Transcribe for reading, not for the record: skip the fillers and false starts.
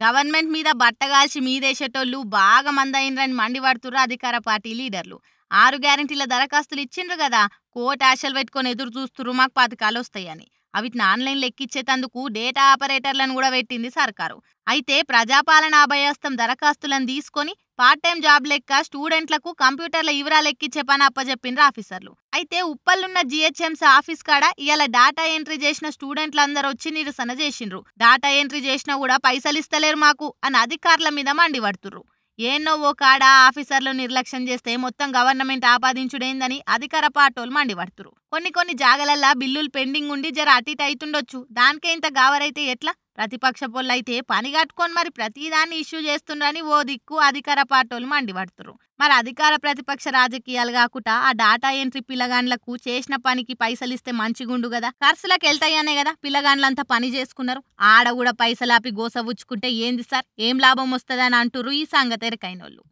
Government మీద బట్టగాల్చి మీదేసేటోళ్ళు బాగా మంది అయినరని మండిపడుతుర్రు అధికార పార్టీ లీడర్లు. 6 గ్యారెంటీల దరఖాస్తులు ఇచ్చిండ్రు కదా, కోర్టు ఆశలు పెట్టుకొని ఎదురు చూస్తుర్రు మాకు పథకాలు వస్తాయని. అవిటిని ఆన్లైన్లో ఎక్కిచ్చేతందుకు డేటా ఆపరేటర్లను కూడా పెట్టింది సర్కారు. అయితే ప్రజాపాలన అభయహస్తం దరఖాస్తులను తీసుకొని పార్ట్ టైం జాబ్ లెక్క స్టూడెంట్లకు కంప్యూటర్ల వివరాలు ఎక్కిచ్చే పని అప్పచెప్పిండ్రు ఆఫీసర్లు. అయితే ఉప్పల్లున్న జిహెచ్ఎంసీ ఆఫీస్ కాడ ఇవాళ డాటా ఎంట్రీ చేసిన స్టూడెంట్లు అందరూ వచ్చి నిరసన చేసిండ్రు. డాటా ఎంట్రీ చేసినా కూడా పైసలు ఇస్తలేరు మాకు అని అధికారుల మీద మండిపడుతుర్రు. ఏన్నో ఓ కాడ ఆఫీసర్లు నిర్లక్ష్యం చేస్తే మొత్తం గవర్నమెంట్ ఆపాదించుడేందని అధికార పార్టోలు మండిపడుతురు. కొన్ని జాగలల్లా బిల్లులు పెండింగ్ ఉండి జర అటు ఇటు అవుతుండొచ్చు, దానికే ఇంత గావరైతే ఎట్లా? ప్రతిపక్ష పొల్లైతే పని కట్టుకొని మరి ప్రతిదాన్ని ఇష్యూ చేస్తుండ్రని ఓ దిక్కు అధికార పార్టోలు మండిపడుతురు. మరి అధికార ప్రతిపక్ష రాజకీయాలు కాకుండా ఆ డాటా ఎంట్రీ పిల్లగాండ్లకు చేసిన పనికి పైసలు ఇస్తే మంచిగుండు కదా, ఖర్చులకు వెళ్తాయనే కదా పిల్లగాండ్లంతా పని చేసుకున్నారు. ఆడ కూడా పైసలాపి గోసవుచ్చుకుంటే ఏంది సార్, ఏం లాభం వస్తుందని అంటుర్రు ఈ సంగతి ఎరకైనోళ్ళు.